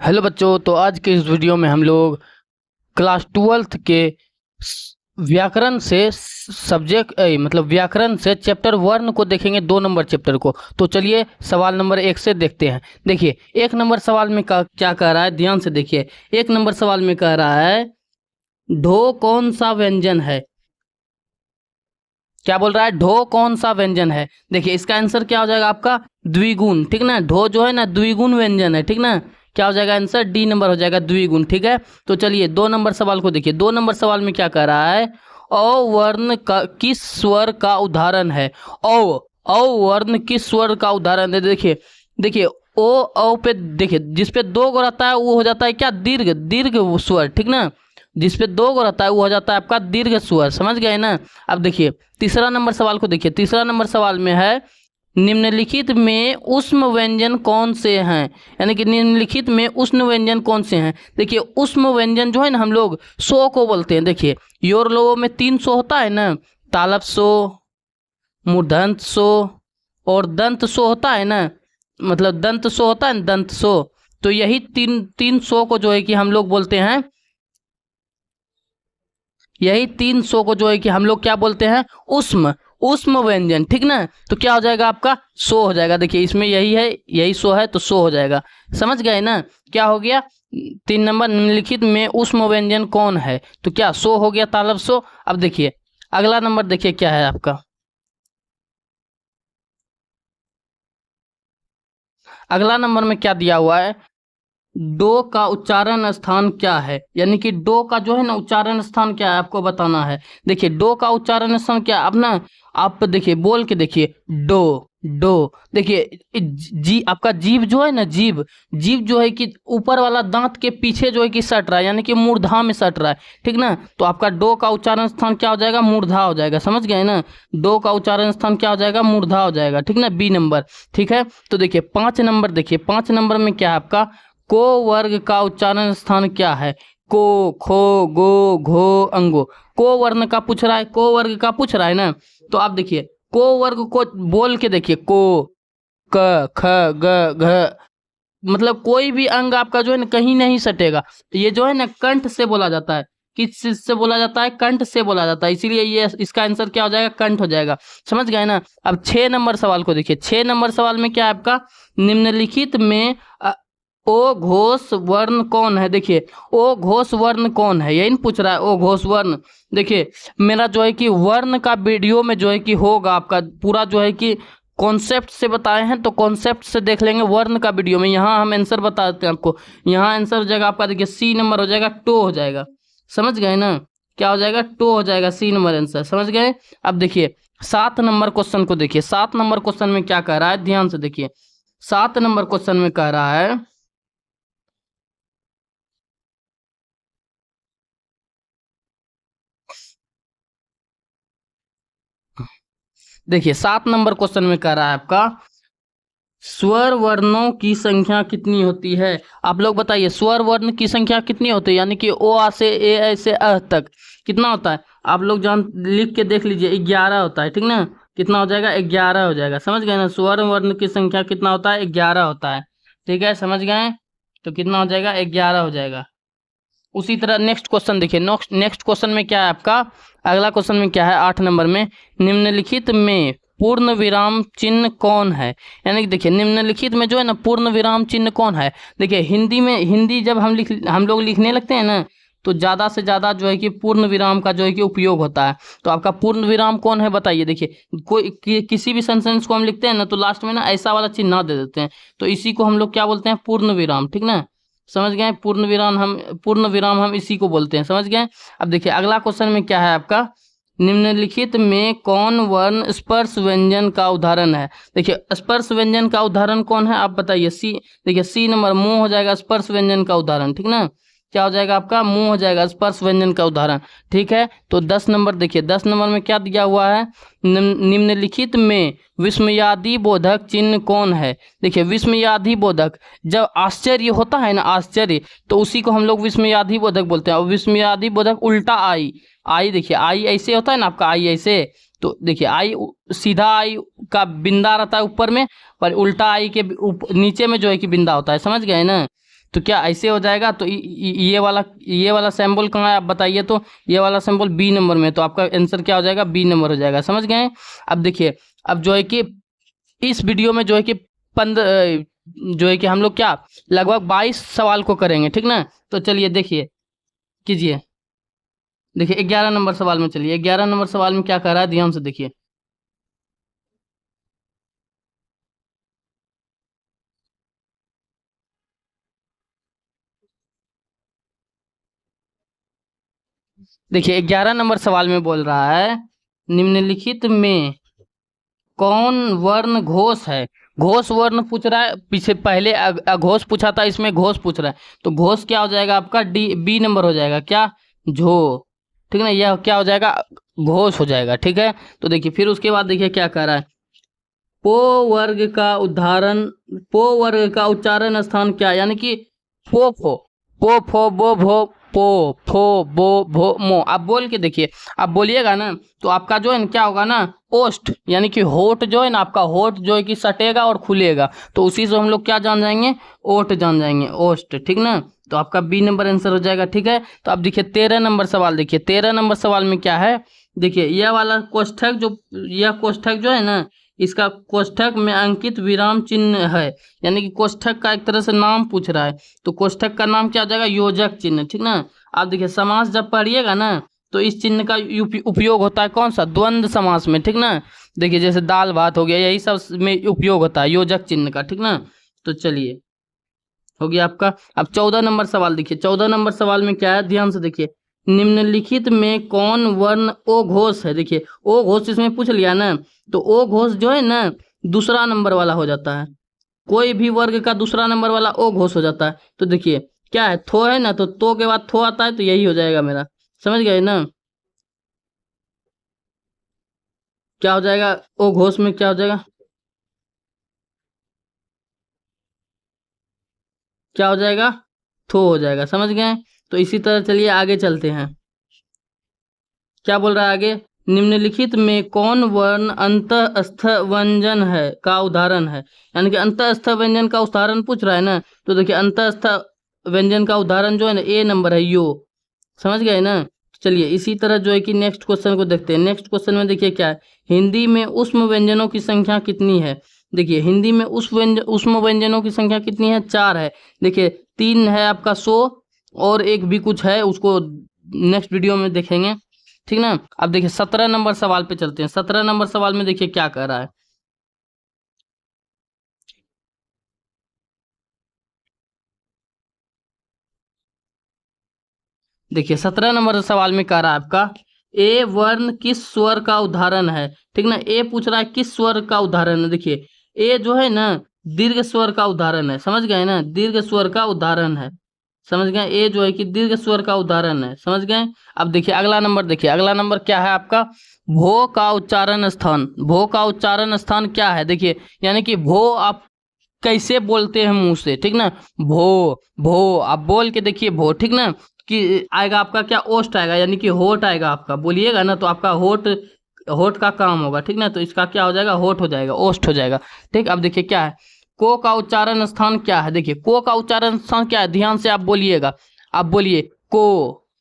Hello बच्चों। तो आज के इस वीडियो में हम लोग क्लास 12th के व्याकरण से सब्जेक्ट मतलब व्याकरण से चैप्टर 1 को देखेंगे, 2 नंबर चैप्टर को। तो चलिए सवाल नंबर 1 से देखते हैं। देखिए 1 नंबर सवाल में क्या कह रहा है, ध्यान से देखिए। 1 नंबर सवाल में कह रहा है ढो कौन सा व्यंजन है। क्या बोल रहा है? ढो कौन सा व्यंजन है। देखिए इसका आंसर क्या हो जाएगा आपका? द्विगुण। ठीक ना, ढो जो है ना द्विगुण व्यंजन है। ठीक ना, क्या हो जाएगा आंसर? डी नंबर हो जाएगा, द्विगुण। ठीक है, तो चलिए 2 नंबर सवाल को देखिए। 2 नंबर सवाल में क्या कह रहा है? अ वर्ण का किस स्वर का उदाहरण है? अ वर्ण किस स्वर का उदाहरण है? देखिए देखिए ओ औ पे देखिए, जिस पे 2 गो रहता है वो हो जाता है क्या? दीर्घ। दीर्घ स्वर। ठीक ना, जिस पे 2 गो रहता है वो हो जाता है आपका दीर्घ स्वर। समझ गए ना। अब देखिए 3 नंबर सवाल को देखिए। 3 नंबर सवाल में है निम्नलिखित में उष्म व्यंजन कौन से हैं, यानी कि निम्नलिखित में उष्ण व्यंजन कौन से हैं। देखिए उष्म व्यंजन जो है ना हम लोग सो को बोलते हैं। देखिए योर लोगों में 3 सो होता है ना, तालब सो, मूर्धन्त सो और दंत सो होता है ना, मतलब दंत सो होता है ना, दंत सो। तो यही तीन तीन सो को जो है कि हम लोग बोलते हैं, यही 3 सो को जो है कि हम लोग क्या बोलते हैं? उष्म। उष्म व्यंजन। ठीक ना, तो क्या हो जाएगा आपका? सो हो जाएगा। देखिए इसमें यही है, यही सो है तो सो हो जाएगा। समझ गए ना, क्या हो गया? 3 नंबर निम्नलिखित में उष्म व्यंजन कौन है, तो क्या सो हो गया, तालब सो। अब देखिए अगला नंबर देखिए क्या है आपका। अगला नंबर में क्या दिया हुआ है? डो का उच्चारण स्थान क्या है, यानी कि डो का जो है ना उच्चारण स्थान क्या है आपको बताना है। देखिए डो का उच्चारण स्थान क्या है, अब ना आप देखिए बोल के देखिए डो। डो देखिए जी, आपका जीभ जो है ना, जीभ जीभ जो है कि ऊपर वाला दांत के पीछे जो है कि सट रहा है, यानी कि मूर्धा में सट रहा है। ठीक ना, तो आपका डो का उच्चारण स्थान क्या हो जाएगा? मूर्धा हो जाएगा। समझ गए ना, डो का उच्चारण स्थान क्या हो जाएगा? मूर्धा हो जाएगा। ठीक ना, बी नंबर। ठीक है, तो देखिए 5 नंबर देखिए। 5 नंबर में क्या है आपका? को वर्ग का उच्चारण स्थान क्या है? को, खो, गो, घो, अंगो। को वर्ण का पूछ रहा है, को वर्ग का पूछ रहा है ना, तो आप देखिए को वर्ग को बोल के देखिए। को, क, ख, ग, घ, मतलब कोई भी अंग आपका जो है ना कहीं नहीं सटेगा। ये जो है ना कंठ से बोला जाता है। किस चीज से बोला जाता है? कंठ से बोला जाता है, इसीलिए ये इसका आंसर क्या हो जाएगा? कंठ हो जाएगा। समझ गए ना। अब 6 नंबर सवाल को देखिए। 6 नंबर सवाल में क्या है आपका? निम्नलिखित में ओ घोष वर्ण कौन है। देखिए ओ घोष वर्ण कौन है, यही पूछ रहा है। ओ घोष वर्ण देखिए मेरा जो है कि वर्ण का वीडियो में जो है कि होगा आपका पूरा जो है कि कॉन्सेप्ट से बताए हैं, तो कॉन्सेप्ट से देख लेंगे वर्ण का वीडियो में। यहाँ हम आंसर बता देते हैं आपको। यहाँ आंसर हो जाएगा आपका, देखिए सी नंबर हो जाएगा, टो हो जाएगा। समझ गए ना, क्या हो जाएगा? टो हो जाएगा, सी नंबर आंसर। समझ गए। अब देखिए 7 नंबर क्वेश्चन को देखिए। 7 नंबर क्वेश्चन में क्या कह रहा है, ध्यान से देखिए। 7 नंबर क्वेश्चन में कह रहा है, देखिए 7 नंबर क्वेश्चन में कह रहा है आपका स्वर वर्णों की संख्या कितनी होती है। आप लोग बताइए स्वर वर्ण की संख्या कितनी होती है, यानी कि ओ आ से ए ऐ से अ तक कितना होता है? आप लोग जान लिख के देख लीजिए, 11 होता है। ठीक ना, कितना हो जाएगा? 11 हो जाएगा। समझ गए ना, स्वर वर्ण की संख्या कितना होता है? 11 होता है। ठीक है, समझ गए, तो कितना हो जाएगा? 11 हो जाएगा। उसी तरह नेक्स्ट क्वेश्चन देखिए। नेक्स्ट क्वेश्चन में क्या है आपका? अगला क्वेश्चन में क्या है? 8 नंबर में निम्नलिखित में पूर्ण विराम चिन्ह कौन है, यानी कि देखिए निम्नलिखित में जो है ना पूर्ण विराम चिन्ह कौन है। देखिए हिंदी में, हिंदी जब हम लोग लिखने लगते हैं ना, तो ज़्यादा से ज़्यादा जो है कि पूर्ण विराम का जो है कि उपयोग होता है। तो आपका पूर्ण विराम कौन है बताइए। देखिए किसी भी सेंटेंस को हम लिखते हैं ना, तो लास्ट में ना ऐसा वाला चिन्ह ना दे देते हैं, तो इसी को हम लोग क्या बोलते हैं? पूर्ण विराम। ठीक ना, समझ गए। पूर्ण विराम हम इसी को बोलते हैं। समझ गए। अब देखिए अगला क्वेश्चन में क्या है आपका? निम्नलिखित में कौन वर्ण स्पर्श व्यंजन का उदाहरण है। देखिए स्पर्श व्यंजन का उदाहरण कौन है आप बताइए। सी देखिए, सी नंबर मुंह हो जाएगा स्पर्श व्यंजन का उदाहरण। ठीक ना, क्या हो जाएगा आपका? मुंह हो जाएगा स्पर्श व्यंजन का उदाहरण। ठीक है, तो 10 नंबर देखिए। 10 नंबर में क्या दिया हुआ है? निम्नलिखित में विस्मयादि बोधक चिन्ह कौन है। देखिए विस्मयादि बोधक, जब आश्चर्य होता है ना, आश्चर्य, तो उसी को हम लोग विस्मयादि बोधक बोलते हैं। और विस्मयादि बोधक उल्टा आई। आई देखिए, आई ऐसे होता है ना आपका, आई ऐसे, तो देखिए आई सीधा आई का बिंदा रहता है ऊपर में, पर उल्टा आई के नीचे में जो है कि बिंदा होता है। समझ गए ना, तो क्या ऐसे हो जाएगा? तो ये वाला सिंबल कहाँ है आप बताइए? तो ये वाला सिंबल बी नंबर में, तो आपका आंसर क्या हो जाएगा? बी नंबर हो जाएगा। समझ गए? अब देखिए, अब जो है कि इस वीडियो में जो है कि 15 जो है कि हम लोग क्या लगभग 22 सवाल को करेंगे, ठीक ना? तो चलिए देखिए, कीजिए। देखिए 11 नंबर सवाल में चलिए, 11 नंबर सवाल में क्या कह रहा है, ध्यान से देखिए। देखिए 11 नंबर सवाल में बोल रहा है, निम्नलिखित में कौन वर्ण घोष है? घोष वर्ण पूछ रहा है, पीछे पहले अघोष पूछा था, इसमें घोष पूछ रहा है। तो घोष क्या हो जाएगा आपका? डी बी नंबर हो जाएगा, क्या? झो, ठीक ना? यह क्या हो जाएगा? घोष हो जाएगा, ठीक है। तो देखिए फिर उसके बाद देखिए क्या कह रहा है, पो वर्ग का उदाहरण, पो वर्ग का उच्चारण स्थान क्या है? यानी कि पो फो, पो फो बो भो, पो फो बो भो मो। आप बोल के देखिए, आप बोलिएगा ना तो आपका जो है ना क्या होगा ना, ओष्ठ यानी कि होठ जो है ना, आपका होठ जो है कि सटेगा और खुलेगा, तो उसी से हम लोग क्या जान जाएंगे? ओठ जान जाएंगे, ओष्ठ, ठीक ना? तो आपका बी नंबर आंसर हो जाएगा, ठीक है। तो अब देखिए 13 नंबर सवाल, देखिए 13 नंबर सवाल में क्या है, देखिए यह वाला कोष्ठक जो, यह कोष्ठक जो है ना, इसका कोष्ठक में अंकित विराम चिन्ह है, यानी कि कोष्ठक का एक तरह से नाम पूछ रहा है। तो कोष्ठक का नाम क्या हो जाएगा? योजक चिन्ह, ठीक ना? आप देखिए समास जब पढ़िएगा ना तो इस चिन्ह का उपयोग होता है कौन सा? द्वंद्व समास में, ठीक ना? देखिए जैसे दाल भात हो गया, यही सब में उपयोग होता है योजक चिन्ह का, ठीक ना? तो चलिए हो गया आपका। अब 14 नंबर सवाल देखिए, 14 नंबर सवाल में क्या है, ध्यान से देखिए। निम्नलिखित में कौन वर्ण ओ घोष है? देखिए ओ घोष इसमें पूछ लिया ना, तो ओ घोष जो है ना दूसरा नंबर वाला हो जाता है, कोई भी वर्ग का दूसरा नंबर वाला ओ घोष हो जाता है। तो देखिए क्या है, थो है ना, तो के बाद थो आता है, तो यही हो जाएगा मेरा। समझ गए ना? क्या हो जाएगा ओ घोष में? क्या हो जाएगा? क्या हो जाएगा? थो हो जाएगा। समझ गए? तो इसी तरह चलिए आगे चलते हैं। क्या बोल रहा है आगे, निम्नलिखित में कौन वर्ण अंतःस्थ व्यंजन है का उदाहरण है? यानी कि अंतःस्थ व्यंजन का उदाहरण पूछ रहा है ना, तो देखिए अंतःस्थ व्यंजन का उदाहरण जो है ना, ए नंबर है, यो। समझ गए ना? चलिए इसी तरह जो है कि नेक्स्ट क्वेश्चन को देखते हैं। नेक्स्ट क्वेश्चन में देखिए क्या है, हिंदी में उष्म व्यंजनों की संख्या कितनी है? देखिए हिंदी में उष्म व्यंजनों की संख्या कितनी है? 4 है। देखिए 3 है आपका सो, और एक भी कुछ है, उसको नेक्स्ट वीडियो में देखेंगे, ठीक ना? अब देखिए 17 नंबर सवाल पे चलते हैं। 17 नंबर सवाल में देखिए क्या कह रहा है, देखिए 17 नंबर सवाल में कह रहा है आपका, ए वर्ण किस स्वर का उदाहरण है? ठीक ना? ए पूछ रहा है किस स्वर का उदाहरण है। देखिए ए जो है ना दीर्घ स्वर का उदाहरण है। समझ गए ना? दीर्घ स्वर का उदाहरण है। समझ गए? ए जो है कि दीर्घ स्वर का उदाहरण है। समझ गए? अब देखिए अगला नंबर, देखिए अगला नंबर क्या है आपका, भो का उच्चारण स्थान। भो का उच्चारण स्थान क्या है? देखिए यानी कि भो आप कैसे बोलते हैं मुंह से, ठीक ना? भो, भो आप बोल के देखिए, भो, ठीक ना? कि आएगा आपका क्या, ओष्ठ आएगा, यानी कि होठ आएगा आपका। बोलिएगा ना तो आपका होठ, होठ का काम होगा, ठीक ना? तो इसका क्या हो जाएगा? होठ हो जाएगा, ओष्ठ हो जाएगा, ठीक। अब देखिए क्या है, को का उच्चारण स्थान क्या है? देखिए को का उच्चारण स्थान क्या है, ध्यान से आप बोलिएगा। आप बोलिए को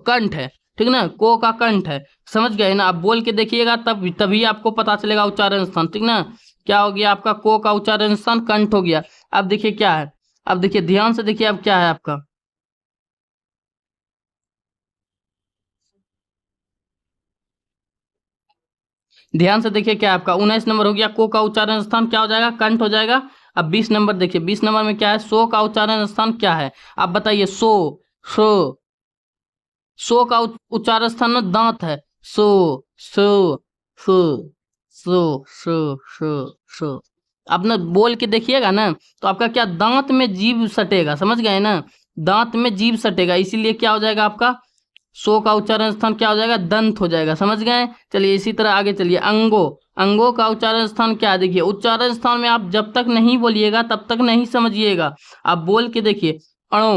कंठ है, ठीक ना? को का कंठ है। समझ गए ना? आप बोल के देखिएगा, तब तभी आपको पता चलेगा उच्चारण स्थान, ठीक ना? क्या हो गया आपका, को का उच्चारण स्थान कंठ हो गया। अब देखिए क्या है, अब देखिए ध्यान से देखिए, अब क्या है आपका, ध्यान से देखिए क्या है आपका, 19 नंबर हो गया, को का उच्चारण स्थान क्या हो जाएगा? कंठ हो जाएगा। अब 20 नंबर देखिए, 20 नंबर में क्या है, सो का उच्चारण स्थान क्या है? आप बताइए। सो सो का उच्चारण स्थान में दांत है। सो सो सो सो सो सो सो आप ना बोल के देखिएगा ना, तो आपका क्या, दांत में जीभ सटेगा। समझ गए ना? दांत में जीभ सटेगा, इसीलिए क्या हो जाएगा आपका, सो का उच्चारण स्थान क्या हो जाएगा? दंत हो जाएगा। समझ गए? चलिए इसी तरह आगे चलिए, अंगो, अंगों का उच्चारण स्थान क्या है? देखिए उच्चारण स्थान में आप जब तक नहीं बोलिएगा तब तक नहीं समझिएगा। आप बोल के देखिए, अणो,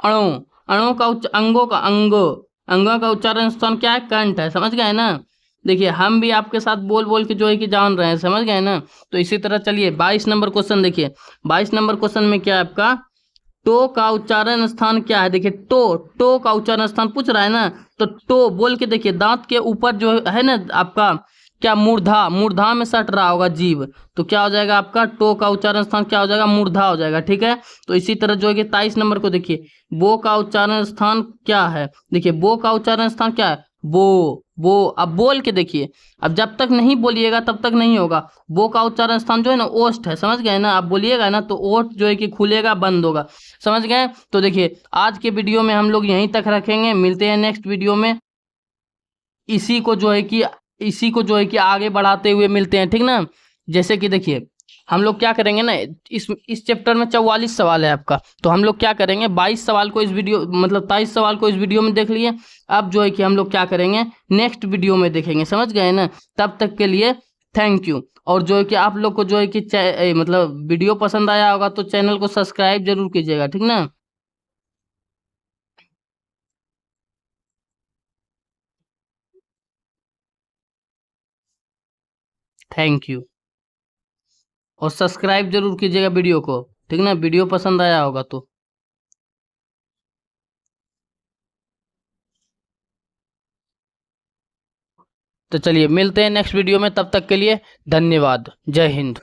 अणो, अणो का अंगों का, अंगो, अंगों का उच्चारण स्थान क्या है? कंठ है। समझ गए ना? देखिए हम भी आपके साथ बोल बोल के जो है कि जान रहे हैं। समझ गए ना? तो इसी तरह चलिए 22 नंबर क्वेश्चन देखिए। 22 नंबर क्वेश्चन में क्या है आपका, टो का उच्चारण स्थान क्या है? देखिए टो का उच्चारण स्थान पूछ रहा है ना, तो टो बोल के देखिए, दांत के ऊपर जो है ना आपका क्या, मूर्धा में सट रहा होगा जीभ, तो क्या हो जाएगा आपका टो का उच्चारण स्थान क्या हो जाएगा? मूर्धा हो जाएगा। ठीक है, तो इसी तरह जो है कि 23 नंबर को देखिए, बो का उच्चारण स्थान क्या है? देखिए बो का उच्चारण स्थान क्या है? बो। अब बोल के देखिए, अब जब तक नहीं बोलिएगा तब तक नहीं होगा। बो का उच्चारण स्थान जो है ना ओष्ठ है, समझ गए ना? आप बोलिएगा ना तो ओष्ठ जो है कि खुलेगा, बंद होगा, समझ गए? तो देखिए आज के वीडियो में हम लोग यहीं तक रखेंगे, मिलते हैं नेक्स्ट वीडियो में। इसी को जो है कि इसी को जो है कि आगे बढ़ाते हुए मिलते हैं, ठीक ना? जैसे कि देखिए हम लोग क्या करेंगे ना, इस चैप्टर में 44 सवाल है आपका, तो हम लोग क्या करेंगे, 22 सवाल को इस वीडियो मतलब 23 सवाल को इस वीडियो में देख लिए। अब जो है कि हम लोग क्या करेंगे, नेक्स्ट वीडियो में देखेंगे, समझ गए ना? तब तक के लिए थैंक यू। और जो है कि आप लोग को जो है कि मतलब वीडियो पसंद आया होगा तो चैनल को सब्सक्राइब जरूर कीजिएगा, ठीक ना? Thank you. और सब्सक्राइब जरूर कीजिएगा वीडियो को, ठीक ना? वीडियो पसंद आया होगा तो। तो चलिए मिलते हैं नेक्स्ट वीडियो में, तब तक के लिए धन्यवाद। जय हिंद।